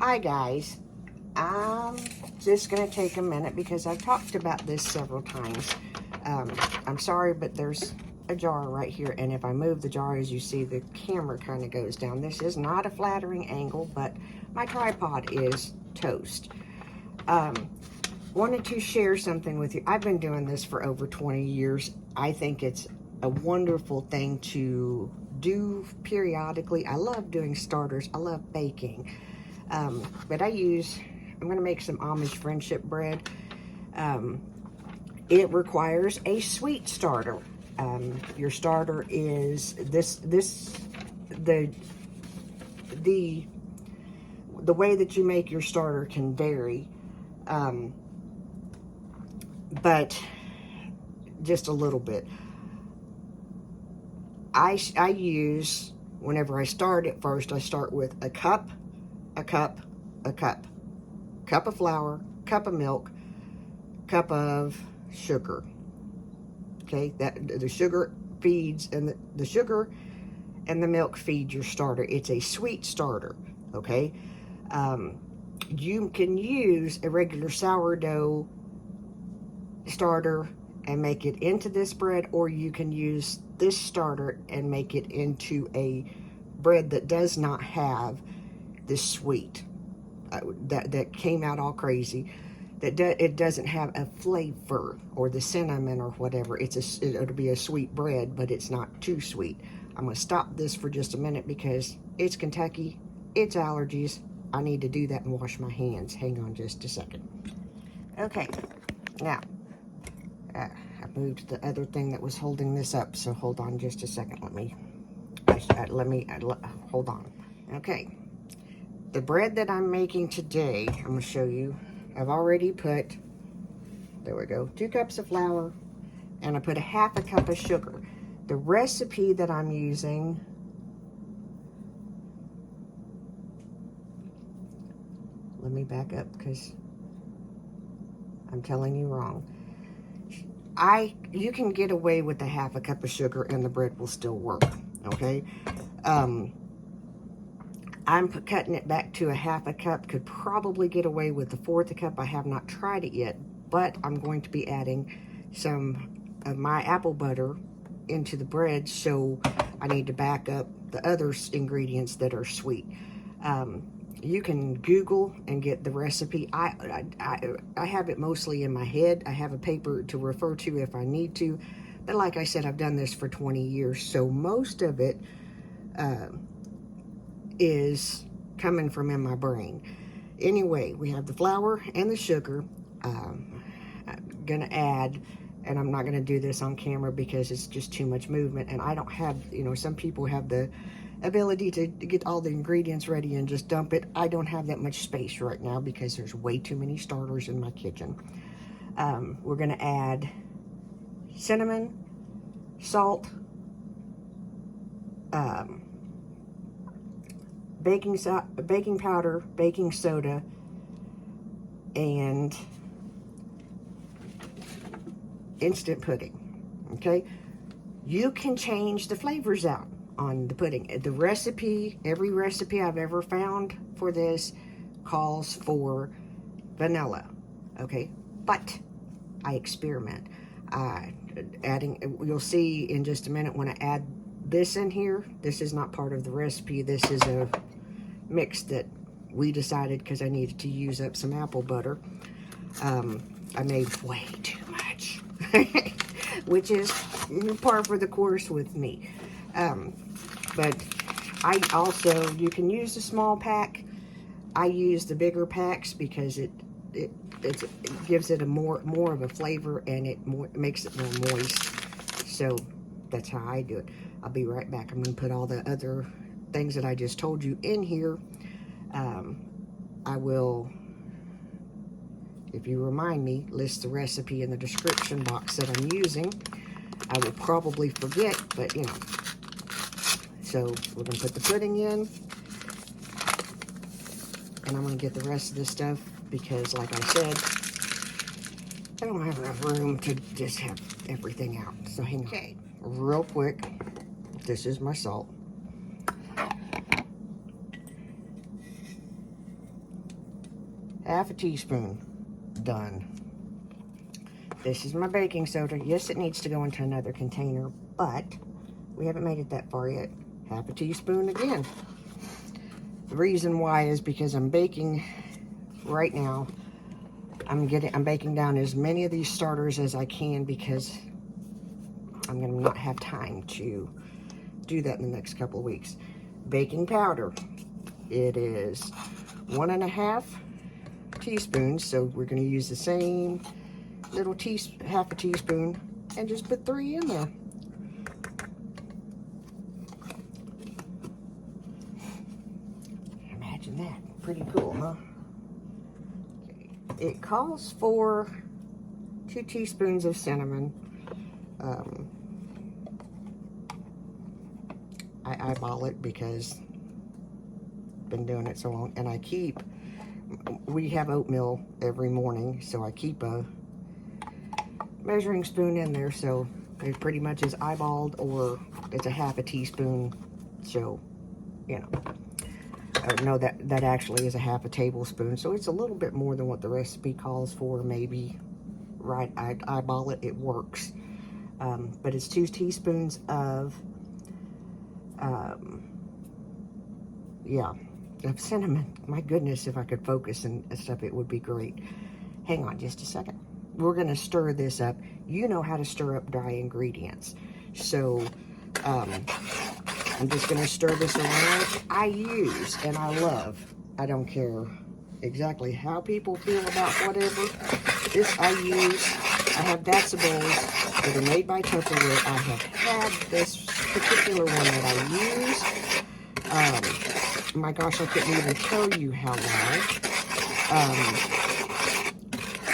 Hi guys, I'm just going to take a minute because I've talked about this several times. I'm sorry, but there's a jar right here, and if I move the jar, as you see, the camera kind of goes down. This is not a flattering angle, but my tripod is toast. Wanted to share something with you. I've been doing this for over 20 years. I think it's a wonderful thing to do periodically. I love doing starters. I love baking. But I'm going to make some Amish friendship bread. It requires a sweet starter. Your starter is the way that you make your starter can vary. But just a little bit. I use, whenever I start at first, I start with a cup of flour, cup of milk, cup of sugar. Okay, that the sugar feeds, and the sugar and the milk feed your starter. It's a sweet starter. Okay, you can use a regular sourdough starter and make it into this bread, or you can use this starter and make it into a bread that does not have this sweet that came out all crazy. It doesn't have a flavor or the cinnamon or whatever. It'll be a sweet bread, but it's not too sweet. I'm gonna stop this for just a minute because it's Kentucky, it's allergies. I need to do that and wash my hands. Hang on just a second. Okay, now I moved the other thing that was holding this up, so hold on just a second. Hold on. Okay, the bread that I'm making today, I'm going to show you. I've already put, there we go, 2 cups of flour, and I put 1/2 cup of sugar. The recipe that I'm using, let me back up because I'm telling you wrong. You can get away with 1/2 cup of sugar and the bread will still work, okay? I'm cutting it back to 1/2 cup. Could probably get away with the 1/4 cup. I have not tried it yet, but I'm going to be adding some of my apple butter into the bread, so I need to back up the other ingredients that are sweet. You can Google and get the recipe. I have it mostly in my head. I have a paper to refer to if I need to. But like I said, I've done this for 20 years. So most of it is coming from in my brain. Anyway, we have the flour and the sugar. I'm going to add, and I'm not going to do this on camera because it's just too much movement. And I don't have, some people have the ability to get all the ingredients ready and just dump it. I don't have that much space right now because there's way too many starters in my kitchen. We're going to add cinnamon, salt, baking powder, baking soda, and instant pudding. Okay, you can change the flavors out on the pudding. The recipe, every recipe I've ever found for this calls for vanilla, okay? But I experiment. You'll see in just a minute when I add this in here, this is not part of the recipe. This is a mix that we decided because I needed to use up some apple butter. I made way too much, which is par for the course with me. But I also, you can use the small pack. I use the bigger packs because it gives it a more of a flavor, and it makes it more moist. So that's how I do it. I'll be right back. I'm going to put all the other things that I just told you in here. I will, if you remind me, list the recipe in the description box that I'm using. I will probably forget, but So we're going to put the pudding in, and I'm going to get the rest of this stuff because, like I said, I don't have enough room to just have everything out. So hang on. Okay, real quick, this is my salt. half a teaspoon. Done. This is my baking soda. Yes, it needs to go into another container, but we haven't made it that far yet. Half a teaspoon again. The reason why is because I'm baking right now. I'm baking down as many of these starters as I can because I'm gonna not have time to do that in the next couple of weeks. Baking powder. It is 1.5 teaspoons, so we're gonna use the same little half a teaspoon and just put 3 in there. Imagine that. Pretty cool, huh? Okay. It calls for 2 teaspoons of cinnamon. I eyeball it because I've been doing it so long, and we have oatmeal every morning, so I keep a measuring spoon in there, so it pretty much is eyeballed, or it's a half a teaspoon, so, you know. No, that actually is a half a tablespoon, so it's a little bit more than what the recipe calls for, maybe. Right, I eyeball it, it works. But it's 2 teaspoons of, of cinnamon. My goodness, if I could focus and stuff, it would be great. Hang on just a second. We're gonna stir this up. You know how to stir up dry ingredients. So, I'm just gonna stir this around. I use, and I love, I don't care exactly how people feel about whatever, this I use. I have Datsibos that are made by Tupperware. I have had this particular one that I use. My gosh, I couldn't even tell you how long.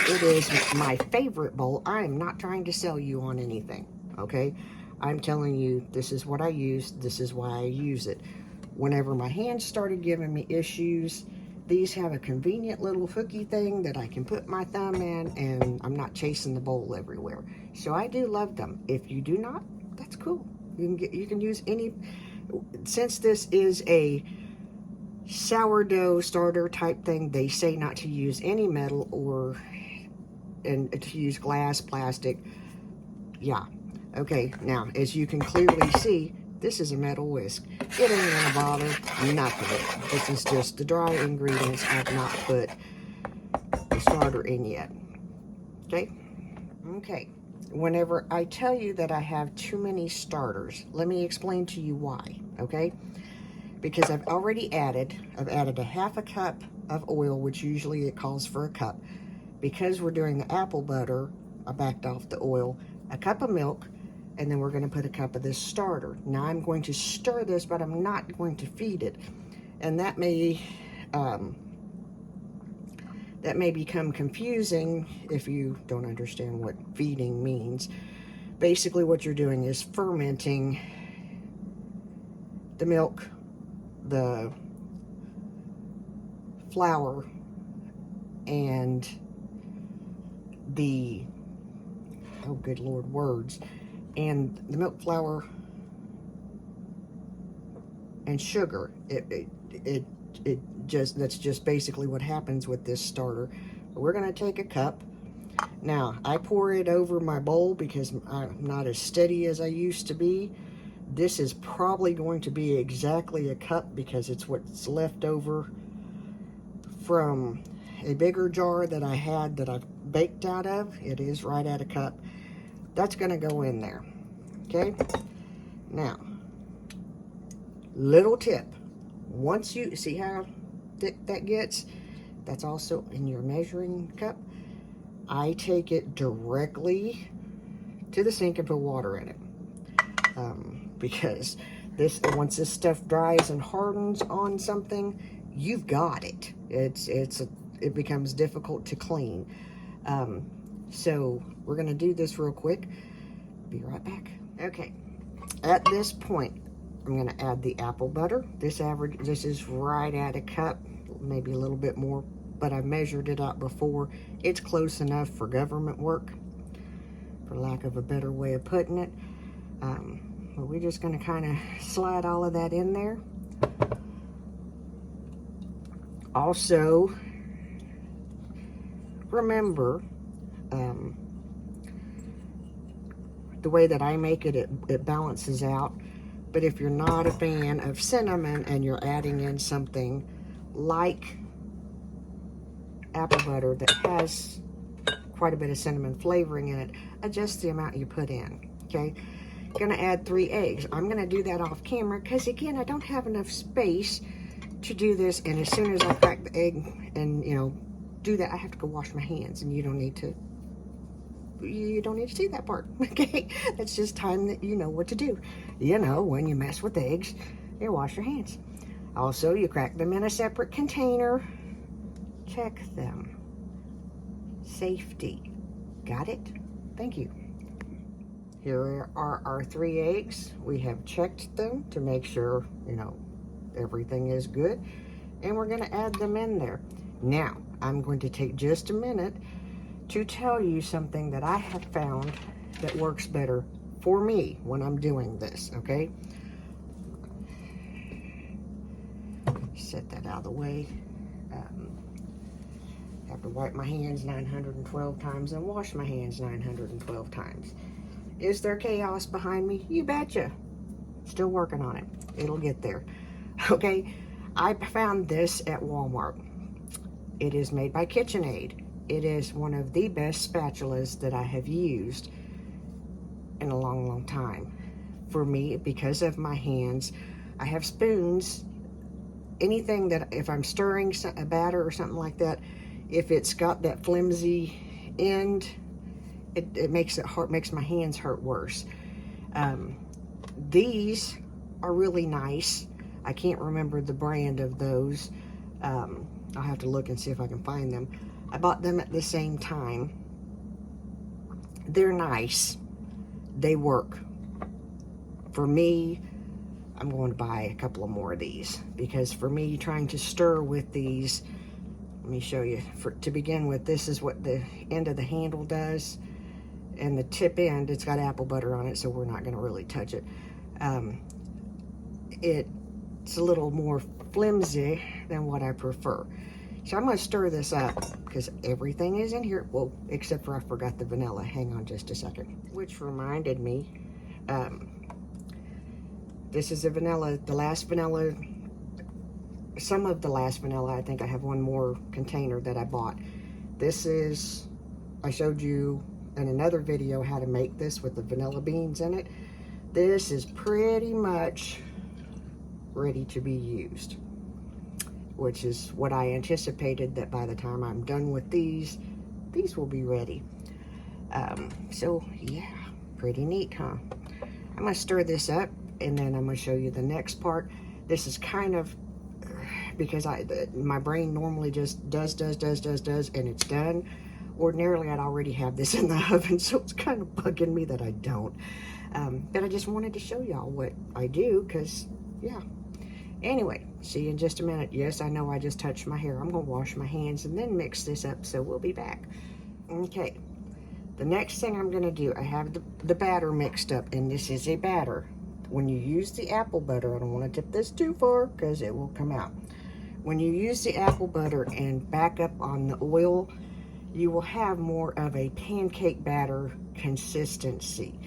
It is my favorite bowl. I am not trying to sell you on anything, okay? I'm telling you, this is what I use. This is why I use it. Whenever my hands started giving me issues, these have a convenient little hooky thing that I can put my thumb in, and I'm not chasing the bowl everywhere. So I do love them. If you do not, that's cool. You can use any. Since this is a sourdough starter type thing, they say not to use any metal and to use glass, plastic. Yeah. Okay, now, as you can clearly see, this is a metal whisk. It ain't gonna bother nothing. This is just the dry ingredients. I've not put the starter in yet. Okay? Okay. Whenever I tell you that I have too many starters, let me explain to you why, okay? Because I've added a half a cup of oil, which usually it calls for a cup. Because we're doing the apple butter, I backed off the oil, a cup of milk, and then we're going to put a cup of this starter. Now I'm going to stir this, but I'm not going to feed it. And that may become confusing if you don't understand what feeding means. Basically what you're doing is fermenting the milk, the flour, and the, oh good Lord, words, and the milk, flour, and sugar. That's just basically what happens with this starter. We're gonna take a cup. Now, I pour it over my bowl because I'm not as steady as I used to be. This is probably going to be exactly a cup because it's what's left over from a bigger jar that I had that I've baked out of. It is right at a cup. That's gonna go in there, okay? Now, little tip. Once you see how thick that gets, that's also in your measuring cup. I take it directly to the sink and put water in it. Because once this stuff dries and hardens on something, you've got it. It becomes difficult to clean. So we're gonna do this real quick. Be right back. Okay, at this point, I'm gonna add the apple butter. This is right at a cup, maybe a little bit more, but I've measured it out before. It's close enough for government work, for lack of a better way of putting it. But we're just gonna kind of slide all of that in there. Also, remember, the way that I make it, it balances out. But if you're not a fan of cinnamon and you're adding in something like apple butter that has quite a bit of cinnamon flavoring in it, adjust the amount you put in, okay? Gonna add 3 eggs. I'm gonna do that off camera because, again, I don't have enough space to do this, and as soon as I crack the egg and, you know, do that, I have to go wash my hands, and you don't need to see that part, okay? That's just time that you know what to do. You know, when you mess with eggs, you wash your hands. Also, you crack them in a separate container. Check them. Safety. Got it? Thank you. Here are our 3 eggs. We have checked them to make sure, you know, everything is good. And we're going to add them in there. Now, I'm going to take just a minute to tell you something that I have found that works better for me when I'm doing this, okay? Set that out of the way. Have to wipe my hands 912 times and wash my hands 912 times. Is there chaos behind me? You betcha. Still working on it. It'll get there. Okay, I found this at Walmart. It is made by KitchenAid. It is one of the best spatulas that I have used in a long, long time. For me, because of my hands, I have spoons. Anything that, if I'm stirring a batter or something like that, if it's got that flimsy end, it makes it hurt, makes my hands hurt worse. These are really nice. I can't remember the brand of those. I'll have to look and see if I can find them. I bought them at the same time. They're nice. They work. For me, I'm going to buy a couple of more of these, because for me, trying to stir with these, let me show you. To begin with, this is what the end of the handle does, and the tip end, it's got apple butter on it, so we're not going to really touch it. It's a little more flimsy than what I prefer. So I'm going to stir this up because everything is in here. Well, except for I forgot the vanilla. Hang on just a second. Which reminded me, this is the vanilla, the last vanilla, some of the last vanilla. I think I have one more container that I bought. This is, I showed you in another video how to make this with the vanilla beans in it. This is pretty much ready to be used, which is what I anticipated, that by the time I'm done with these will be ready. So yeah, pretty neat, huh? I'm gonna stir this up, and then I'm gonna show you the next part. This is kind of, because my brain normally just does, and it's done. Ordinarily, I'd already have this in the oven, so it's kind of bugging me that I don't. But I just wanted to show y'all what I do, because, yeah. Anyway, see you in just a minute. Yes, I know I just touched my hair. I'm going to wash my hands and then mix this up, so we'll be back. Okay, the next thing I'm going to do, I have the batter mixed up, and this is a batter. When you use the apple butter, I don't want to tip this too far because it will come out. When you use the apple butter and back up on the oil, you will have more of a pancake batter consistency.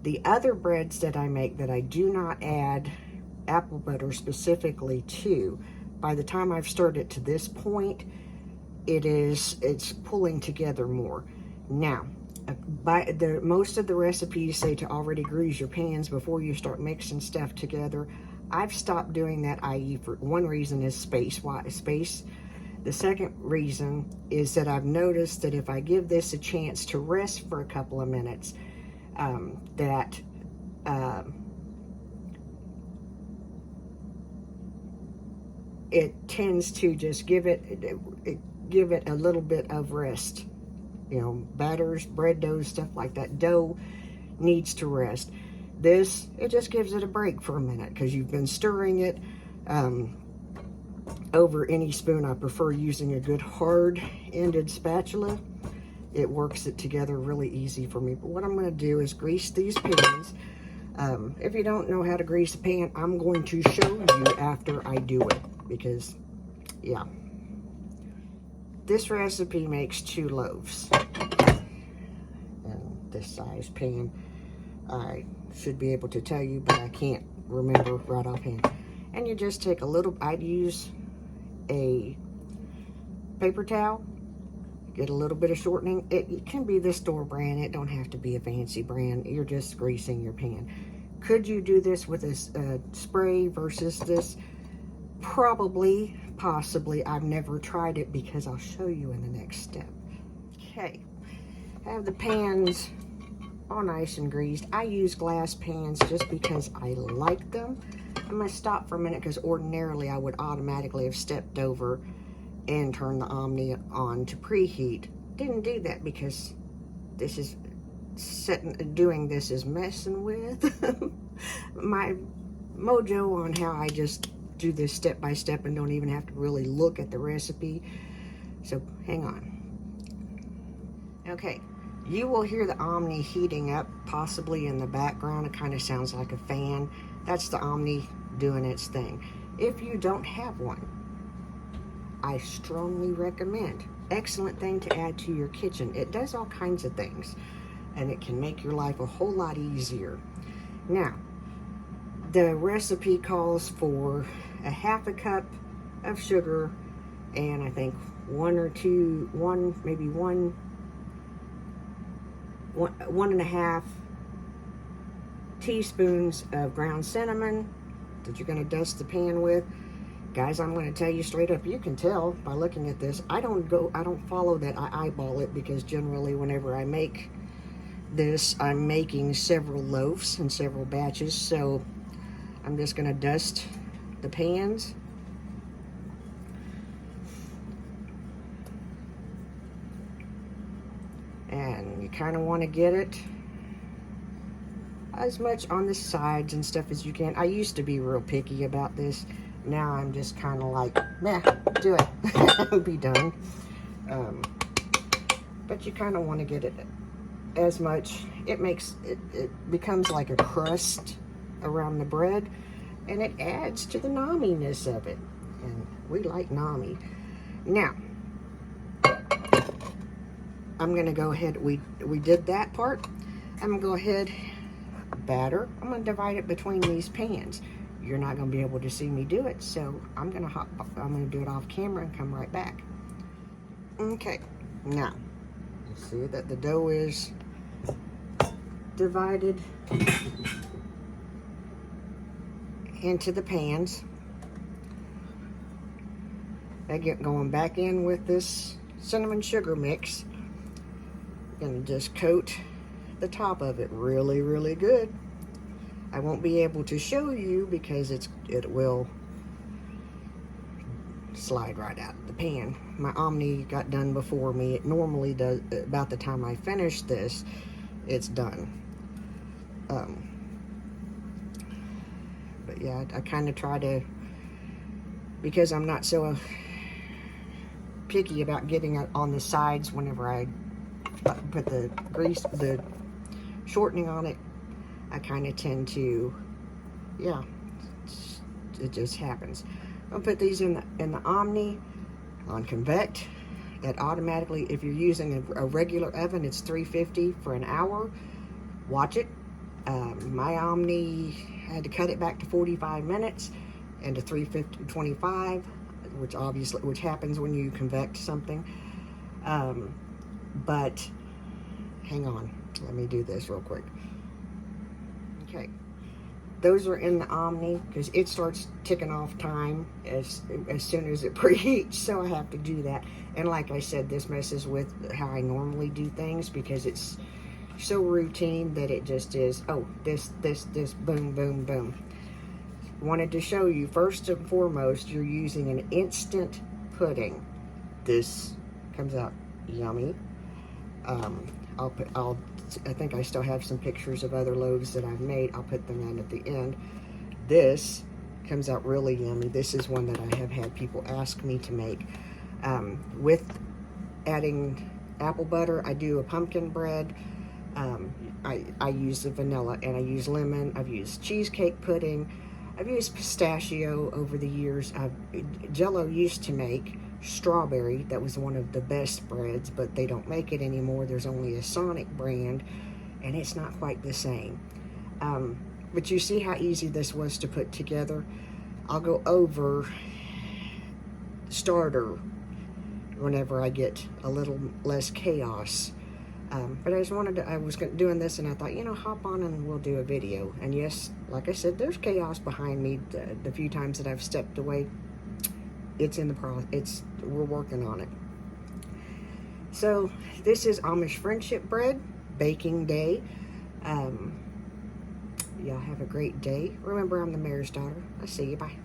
The other breads that I make that I do not add apple butter specifically to, by the time I've stirred it to this point, it's pulling together more. Now, most of the recipes say to already grease your pans before you start mixing stuff together. I've stopped doing that, i.e. for one reason is space. Why space? The second reason is that I've noticed that if I give this a chance to rest for a couple of minutes, it tends to just give it a little bit of rest. You know, batters, bread dough, stuff like that. Dough needs to rest. This, it just gives it a break for a minute because you've been stirring it over any spoon. I prefer using a good hard-ended spatula. It works it together really easy for me. But what I'm going to do is grease these pans. If you don't know how to grease a pan, I'm going to show you after I do it, because, yeah. This recipe makes 2 loaves. And this size pan, I should be able to tell you, but I can't remember right offhand. And you just take a little, I'd use a paper towel, get a little bit of shortening. It can be the store brand, it don't have to be a fancy brand. You're just greasing your pan. Could you do this with a spray versus this? Probably, possibly. I've never tried it because I'll show you in the next step. Okay, have the pans all nice and greased. I use glass pans just because I like them. I'm gonna stop for a minute because ordinarily I would automatically have stepped over and turned the Omni on to preheat. Didn't do that because this is doing this is messing with my mojo on how I just do this step by step and don't even have to really look at the recipe. So hang on. Okay, you will hear the Omni heating up possibly in the background. It kind of sounds like a fan. That's the Omni doing its thing. If you don't have one, I strongly recommend. Excellent thing to add to your kitchen. It does all kinds of things, and it can make your life a whole lot easier. Now, the recipe calls for a 1/2 cup of sugar and I think maybe one and a half teaspoons of ground cinnamon that you're going to dust the pan with. Guys, I'm going to tell you straight up, you can tell by looking at this, I don't follow that, I eyeball it, because generally whenever I make this, I'm making several loaves and several batches, so I'm just going to dust the pans. And you kind of want to get it as much on the sides and stuff as you can. I used to be real picky about this. Now I'm just kind of like, meh, do it. Be done. But you kind of want to get it as much. It becomes like a crust around the bread, and it adds to the nomminess of it. And we like nommy. Now, I'm going to go ahead, we did that part. I'm going to go ahead, batter. I'm going to divide it between these pans. You're not going to be able to see me do it, so I'm going to do it off camera and come right back. Okay, now, you see that the dough is divided into the pans. I get going back in with this cinnamon sugar mix. Gonna just coat the top of it really, really good. I won't be able to show you because it will slide right out of the pan. My Omni got done before me. It normally does about the time I finish this, it's done. But yeah, I kind of try to, because I'm not so picky about getting it on the sides whenever I put the shortening on it, I kind of tend to, yeah, it just happens. I'll put these in the Omni on convect. That automatically, if you're using a regular oven, it's 350 for an hour. Watch it. My Omni had to cut it back to 45 minutes and to 25, which happens when you convect something. But hang on, let me do this real quick. Okay, those are in the Omni because it starts ticking off time as soon as it preheats, so I have to do that. And like I said, this messes with how I normally do things because it's so routine that it just is, oh, this, boom, boom, boom. Wanted to show you, first and foremost, you're using an instant pudding. This comes out yummy. I think I still have some pictures of other loaves that I've made. I'll put them in at the end. This comes out really yummy. This is one that I have had people ask me to make. With adding apple butter, I do a pumpkin bread. I use the vanilla, and I use lemon. I've used cheesecake pudding. I've used pistachio over the years. Jello used to make strawberry. That was one of the best breads, but they don't make it anymore. There's only a Sonic brand, and it's not quite the same. But you see how easy this was to put together. I'll go over starter whenever I get a little less chaos. But I just wanted to, I was doing this and I thought, hop on and we'll do a video. And yes, like I said, there's chaos behind me. The few times that I've stepped away, it's in the process. We're working on it. So this is Amish friendship bread, baking day. Y'all have a great day. Remember, I'm the mayor's daughter. I'll see you. Bye.